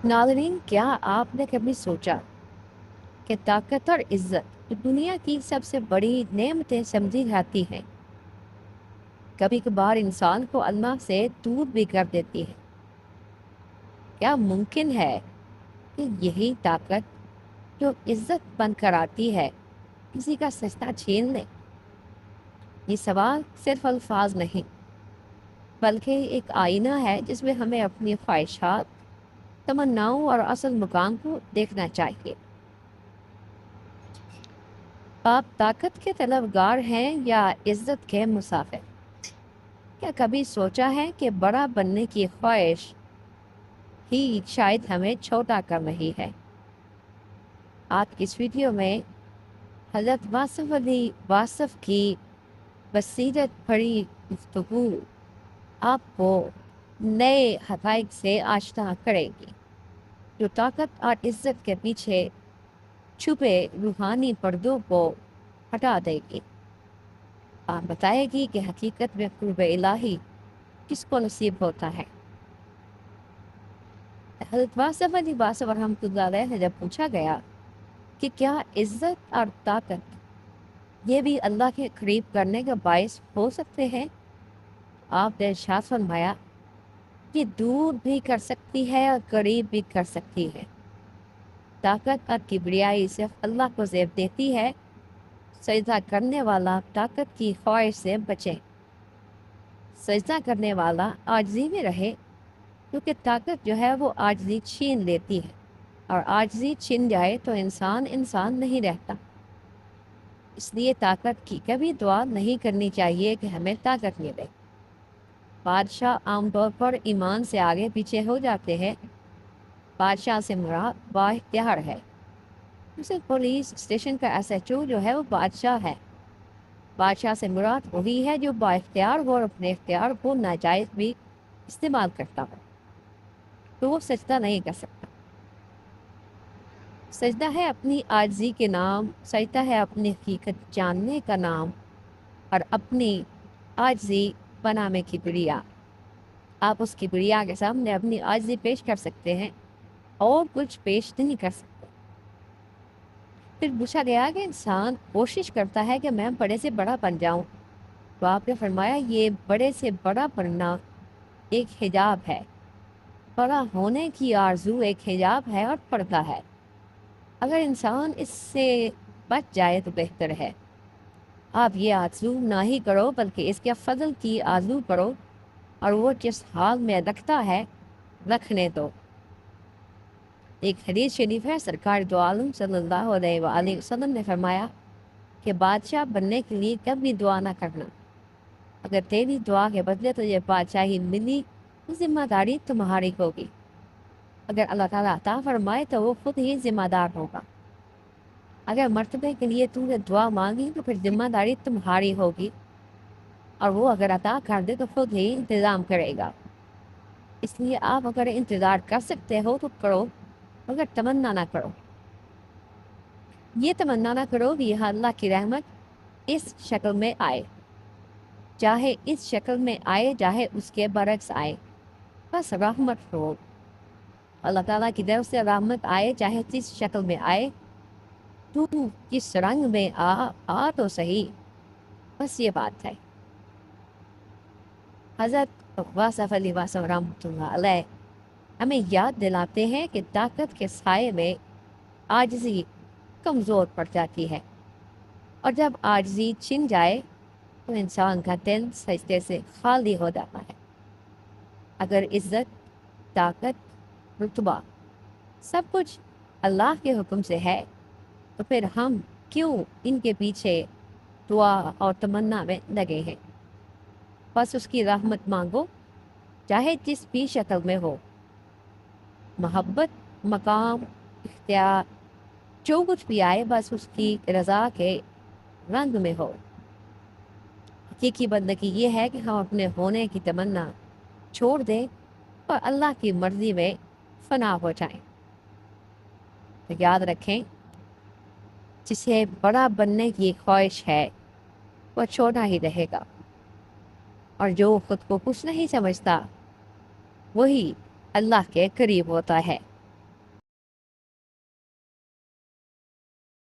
नाज़रीन, क्या आपने कभी सोचा कि ताकत और इज्जत जो दुनिया की सबसे बड़ी नेमतें समझी जाती हैं, कभी कभार इंसान को अल्लाह से दूर भी कर देती है। क्या मुमकिन है कि यही ताकत जो इज्जत बनकर आती है किसी का सजदा छीन ले? ये सवाल सिर्फ अल्फाज नहीं, बल्कि एक आईना है जिसमें हमें अपनी ख्वाहिशात, तमन्नाओं और असल मुकाम को देखना चाहिए। आप ताकत के तलबगार हैं या इज्जत के मुसाफिर? क्या कभी सोचा है कि बड़ा बनने की ख्वाहिश ही शायद हमें छोटा कर रही है? आज की इस वीडियो में हज़रत वासिफ अली वासिफ की बसीरत भरी गुफ्तगू आपको नए हक़ाइक़ से आश्ना करेगी, जो ताकत और इज्जत के पीछे छुपे रूहानी पर्दों को हटा देगी। आप बताएगी कि हकीकत में कुर्ब इलाही किसको नसीब होता है। हज़रत वासिफ अली वासिफ रहमतुल्लाह अलैह से जब पूछा गया कि क्या इज्जत और ताकत ये भी अल्लाह के करीब करने का बायस हो सकते हैं, आपने इरशाद फरमाया कि दूर भी कर सकती है और करीब भी कर सकती है। ताकत और किबरियाई सिर्फ अल्लाह को ज़ेब देती है। सजदा करने वाला ताकत की ख्वाहिश से बचे। सजदा करने वाला आजिज़ी में रहे, क्योंकि ताकत जो है वो आजिज़ी छीन लेती है, और आजिज़ी छिन जाए तो इंसान इंसान नहीं रहता। इसलिए ताकत की कभी दुआ नहीं करनी चाहिए कि हमें ताकत मिले। बादशाह आमतौर पर ईमान से आगे पीछे हो जाते हैं। बादशाह से मुराद बाइख्तियार है। जैसे पुलिस स्टेशन का एसएचओ जो है वो बादशाह है। बादशाह से मुराद वही है जो बाइख्तियार हो और अपने इख्तियार को नाजायज़ भी इस्तेमाल करता हो, तो वो सजदा नहीं कर सकता। सजदा है अपनी आजिज़ी के नाम, सजदा है अपनी हकीकत जानने का नाम, और अपनी आजिज़ी बनामे किबरिया। आप उस किबरिया के सामने अपनी आजिज़ी पेश कर सकते हैं और कुछ पेश नहीं कर सकते। फिर पूछा गया कि इंसान कोशिश करता है कि मैं बड़े से बड़ा बन जाऊं, तो आपने फरमाया ये बड़े से बड़ा बनना एक हिजाब है। बड़ा होने की आरजू एक हिजाब है और पर्दा है। अगर इंसान इससे बच जाए तो बेहतर है। आप ये आरजू ना ही करो, बल्कि इसके फजल की आरजू करो, और वो जिस हाल में रखता है रखने दो। एक हदीस शरीफ है, सरकार दो आलम सल्लल्लाहु अलैहि वसल्लम ने फरमाया कि बादशाह बनने के लिए कभी दुआ ना करना। अगर तेरी दुआ के बदले तुझे बादशाही मिली तो जिम्मेदारी तुम्हारी होगी। अगर अल्लाह ताला अता फरमाए तो वो खुद ही जिम्मेदार होगा। अगर मर्तबे के लिए तूने दुआ मांगी तो फिर जिम्मेदारी तुम्हारी होगी, और वो अगर अता कर दे तो खुद ही इंतज़ाम करेगा। इसलिए आप अगर इंतज़ार कर सकते हो तो करो, मगर तमन्ना ना करो। ये तमन्ना ना करो कि यह अल्लाह की रहमत इस शक्ल में आए, चाहे इस शक्ल में आए चाहे उसके बरक्स आए, बस रहमत हो। अल्लाह ताला की तरफ से रहमत आए चाहे जिस शक्ल में आए, तू किस रंग में आ तो सही, बस ये बात है। हज़रत वासिफ अली वासिफ रहमतुल्लाह अलैह हमें याद दिलाते हैं कि ताकत के साए में आजिज़ी कमज़ोर पड़ जाती है, और जब आजिज़ी छिन जाए तो इंसान का दिल सजदे से खाली हो जाता है। अगर इज़्ज़त, ताकत, रुतबा सब कुछ अल्लाह के हुक्म से है, तो फिर हम क्यों इनके पीछे दुआ और तमन्ना में लगे हैं? बस उसकी रहमत मांगो, चाहे जिस भी शक्ल में हो। मोहब्बत, मकाम, इख्तियार, जो कुछ भी आए बस उसकी रज़ा के रंग में हो। हकीकी बंदगी ये है कि हम अपने होने की तमन्ना छोड़ दें और अल्लाह की मर्ज़ी में फ़ना हो जाएं। तो याद रखें, जिसे बड़ा बनने की ख्वाहिश है वह छोटा ही रहेगा, और जो खुद को कुछ नहीं समझता वही अल्लाह के करीब होता है।